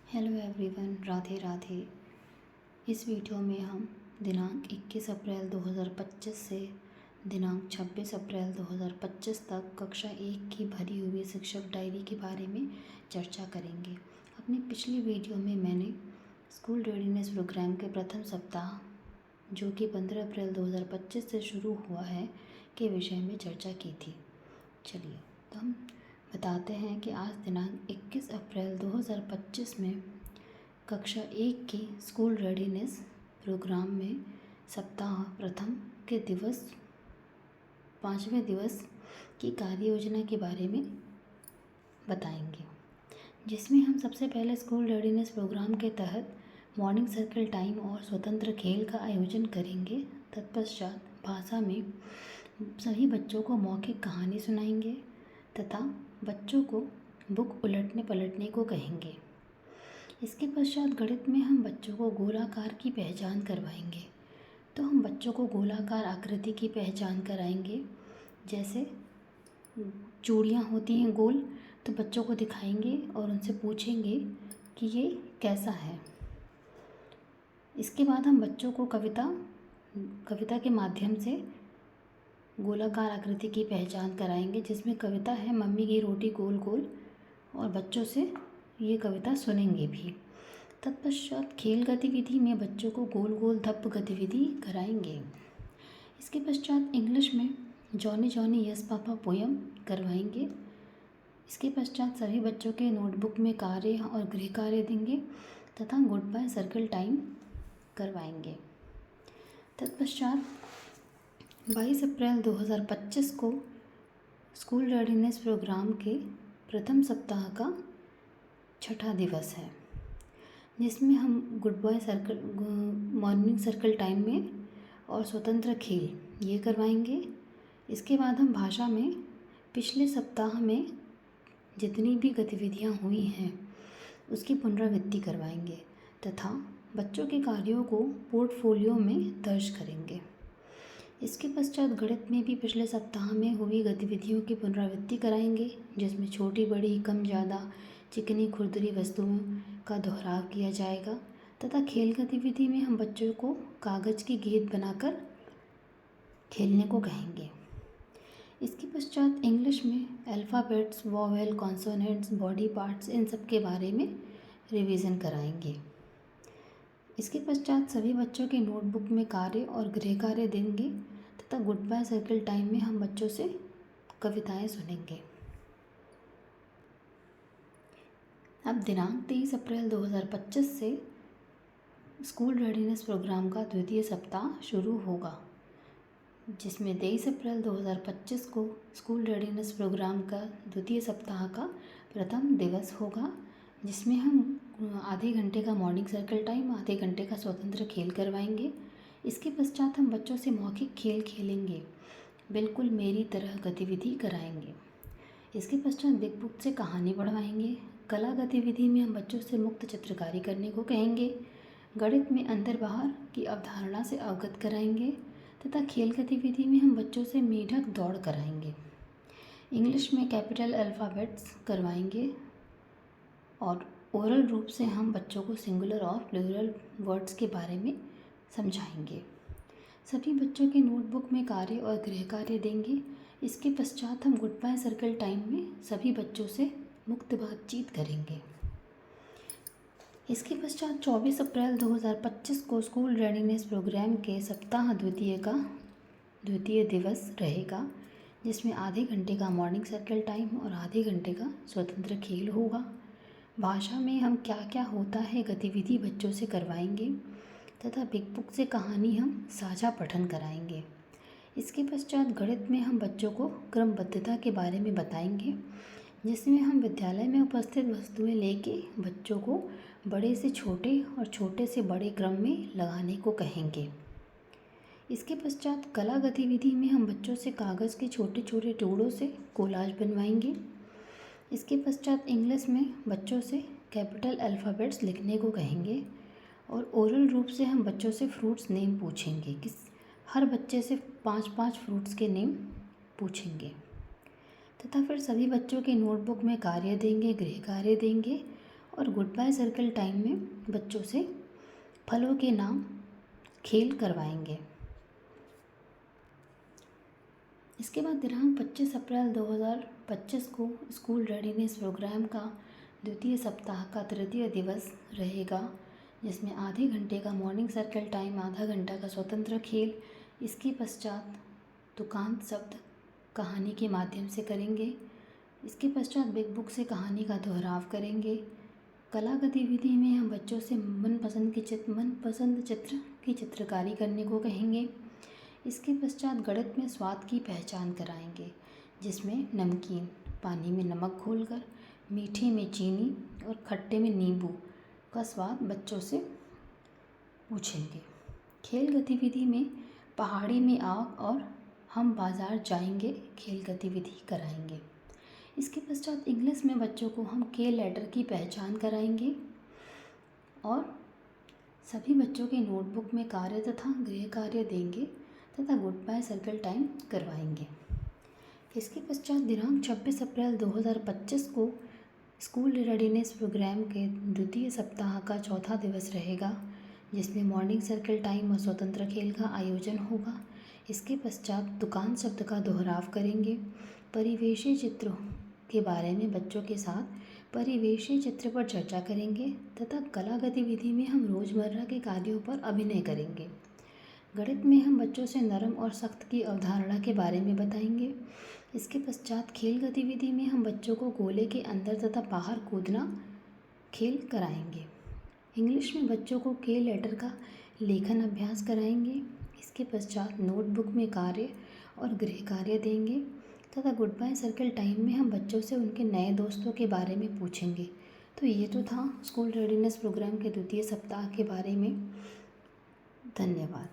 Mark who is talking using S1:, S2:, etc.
S1: Hello everyone, Radhe Radhe. इस video में हम दिनांक 21 अप्रैल 2025 से दिनांक 26 अप्रैल 2025 तक कक्षा 1 की भरी हुई शिक्षक डायरी के बारे में चर्चा करेंगे। अपनी पिछली वीडियो में मैंने स्कूल रेडीनेस प्रोग्राम के प्रथम सप्ताह, जो कि 15 अप्रैल 2025 से शुरू हुआ है, के विषय में चर्चा की थी। चलिए तो हम बताते हैं कि आज दिनांक 21 अप्रैल 2025 में कक्षा 1 की स्कूल रेडीनेस प्रोग्राम में सप्ताह प्रथम के दिवस 5वें दिवस की कार्य योजना के बारे में बताएंगे, जिसमें हम सबसे पहले स्कूल रेडीनेस प्रोग्राम के तहत मॉर्निंग सर्कल टाइम और स्वतंत्र खेल का आयोजन करेंगे। तत्पश्चात भाषा में सभी बच्चों को मौखिक कहानी सुनाएंगे तथा बच्चों को बुक उलटने पलटने को कहेंगे। इसके पश्चात गणित में हम बच्चों को गोलाकार की पहचान करवाएंगे। तो हम बच्चों को गोलाकार आकृति की पहचान कराएंगे। जैसे चूड़ियाँ होती हैं गोल, तो बच्चों को दिखाएंगे और उनसे पूछेंगे कि ये कैसा है। इसके बाद हम बच्चों को कविता के माध्यम से गोलाकार आकृति की पहचान कराएंगे, जिसमें कविता है मम्मी की रोटी गोल गोल, और बच्चों से ये कविता सुनेंगे भी। तत्पश्चात खेल गतिविधि में बच्चों को गोल गोल धप्प गतिविधि कराएंगे। इसके पश्चात इंग्लिश में Johnny Johnny yes papa poem करवाएंगे। इसके पश्चात सभी बच्चों के नोटबुक में कार्य और गृह कार्य देंगे तथा गुड बाय सर्कल टाइम करवाएंगे। तत्पश्चात 22 अप्रैल 2025 को स्कूल रेडीनेस प्रोग्राम के प्रथम सप्ताह का छठा दिवस है, जिसमें हम good by circle morning circle time में और स्वतंत्र खेल ये करवाएंगे। इसके बाद हम भाषा में पिछले सप्ताह में जितनी भी गतिविधियां हुई हैं उसकी पुनरावृत्ति करवाएंगे तथा बच्चों के कार्यों को पोर्टफोलियो में दर्ज करेंगे। इसके पश्चात गणित में भी पिछले सप्ताह में हुई गतिविधियों की पुनरावृत्ति कराएंगे, जिसमें छोटी बड़ी कम ज़्यादा चिकनी खुरदरी वस्तुओं का दोहराव किया जाएगा तथा खेल गतिविधि में हम बच्चों को कागज़ की गेंद बनाकर खेलने को कहेंगे। इसके पश्चात इंग्लिश में alphabets, vowel, consonants, body parts, इन सब के बारे में रिवीजन कराएंगे। इसके पश्चात सभी बच्चों के नोटबुक में कार्य और गृह कार्य देंगे तथा गुड बाय सर्कल टाइम में हम बच्चों से कविताएं सुनेंगे। अब दिनांक 23 अप्रैल 2025 से स्कूल रेडीनेस प्रोग्राम का द्वितीय सप्ताह शुरू होगा, जिसमें 23 अप्रैल 2025 को स्कूल रेडीनेस प्रोग्राम का द्वितीय सप्ताह का प्रथम दिवस होगा, जिसमें हम आधे घंटे का मॉर्निंग सर्कल टाइम, आधे घंटे का स्वतंत्र खेल करवाएंगे। इसके पश्चात हम बच्चों से मौखिक खेल खेलेंगे, बिल्कुल मेरी तरह गतिविधि कराएंगे। इसके पश्चात बिग बुक से कहानी पढ़वाएंगे। कला गतिविधि में हम बच्चों से मुक्त चित्रकारी करने को कहेंगे। गणित में अंदर बाहर की अवधारणा से अवगत कराएंगे तथा खेल गतिविधि में हम बच्चों से मेढक दौड़ कराएंगे। इंग्लिश में कैपिटल अल्फ़ाबेट्स करवाएंगे और ओरल रूप से हम बच्चों को सिंगुलर और प्लूरल वर्ड्स के बारे में समझाएंगे। सभी बच्चों के नोटबुक में कार्य और गृह कार्य देंगे। इसके पश्चात हम गुड बाय सर्कल टाइम में सभी बच्चों से मुक्त बातचीत करेंगे। इसके पश्चात 24 अप्रैल 2025 को स्कूल रेडीनेस प्रोग्राम के सप्ताह द्वितीय दिवस रहेगा, जिसमें आधे घंटे का मॉर्निंग सर्कल टाइम और आधे घंटे का स्वतंत्र खेल होगा। भाषा में हम क्या क्या होता है गतिविधि बच्चों से करवाएंगे तथा बिग बुक से कहानी हम साझा पठन कराएंगे। इसके पश्चात गणित में हम बच्चों को क्रमबद्धता के बारे में बताएंगे, जिसमें हम विद्यालय में उपस्थित वस्तुएं लेके बच्चों को बड़े से छोटे और छोटे से बड़े क्रम में लगाने को कहेंगे। इसके पश्चात कला गतिविधि में हम बच्चों से कागज़ के छोटे छोटे टुकड़ों से कोलाज बनवाएंगे। इसके पश्चात इंग्लिश में बच्चों से कैपिटल अल्फ़ाबेट्स लिखने को कहेंगे और ओरल रूप से हम बच्चों से फ्रूट्स नेम पूछेंगे कि हर बच्चे से 5-5 फ्रूट्स के नेम पूछेंगे तथा फिर सभी बच्चों के नोटबुक में कार्य देंगे, गृह कार्य देंगे और गुड बाय सर्कल टाइम में बच्चों से फलों के नाम खेल करवाएंगे। इसके बाद दिनांक 25 अप्रैल 2025 को स्कूल रेडीनेस प्रोग्राम का द्वितीय सप्ताह का तृतीय दिवस रहेगा, जिसमें आधे घंटे का मॉर्निंग सर्कल टाइम, आधा घंटा का स्वतंत्र खेल। इसके पश्चात तुकांत शब्द कहानी के माध्यम से करेंगे। इसके पश्चात बिग बुक से कहानी का दोहराव करेंगे। कला गतिविधि में हम बच्चों से मनपसंद चित्र की चित्रकारी करने को कहेंगे। इसके पश्चात गणित में स्वाद की पहचान कराएंगे, जिसमें नमकीन पानी में नमक घोलकर, मीठे में चीनी और खट्टे में नींबू का स्वाद बच्चों से पूछेंगे। खेल गतिविधि में पहाड़ी में आग और हम बाज़ार जाएंगे खेल गतिविधि कराएंगे। इसके पश्चात इंग्लिश में बच्चों को हम के लेटर की पहचान कराएंगे और सभी बच्चों के नोटबुक में कार्य तथा गृह कार्य देंगे तथा गुड बाय सर्कल टाइम करवाएंगे। इसके पश्चात दिनांक 26 अप्रैल 2025 को स्कूल रेडीनेस प्रोग्राम के द्वितीय सप्ताह का चौथा दिवस रहेगा, जिसमें मॉर्निंग सर्कल टाइम और स्वतंत्र खेल का आयोजन होगा। इसके पश्चात दुकान शब्द का दोहराव करेंगे। परिवेशी चित्रों के बारे में बच्चों के साथ परिवेशी चित्र पर चर्चा करेंगे तथा कला गतिविधि में हम रोज़मर्रा के कार्यों पर अभिनय करेंगे। गणित में हम बच्चों से नरम और सख्त की अवधारणा के बारे में बताएंगे। इसके पश्चात खेल गतिविधि में हम बच्चों को गोले के अंदर तथा बाहर कूदना खेल कराएंगे। इंग्लिश में बच्चों को के लेटर का लेखन अभ्यास कराएंगे। इसके पश्चात नोटबुक में कार्य और गृह कार्य देंगे तथा गुड बाय सर्कल टाइम में हम बच्चों से उनके नए दोस्तों के बारे में पूछेंगे। तो ये तो था स्कूल रेडीनेस प्रोग्राम के द्वितीय सप्ताह के बारे में। धन्यवाद।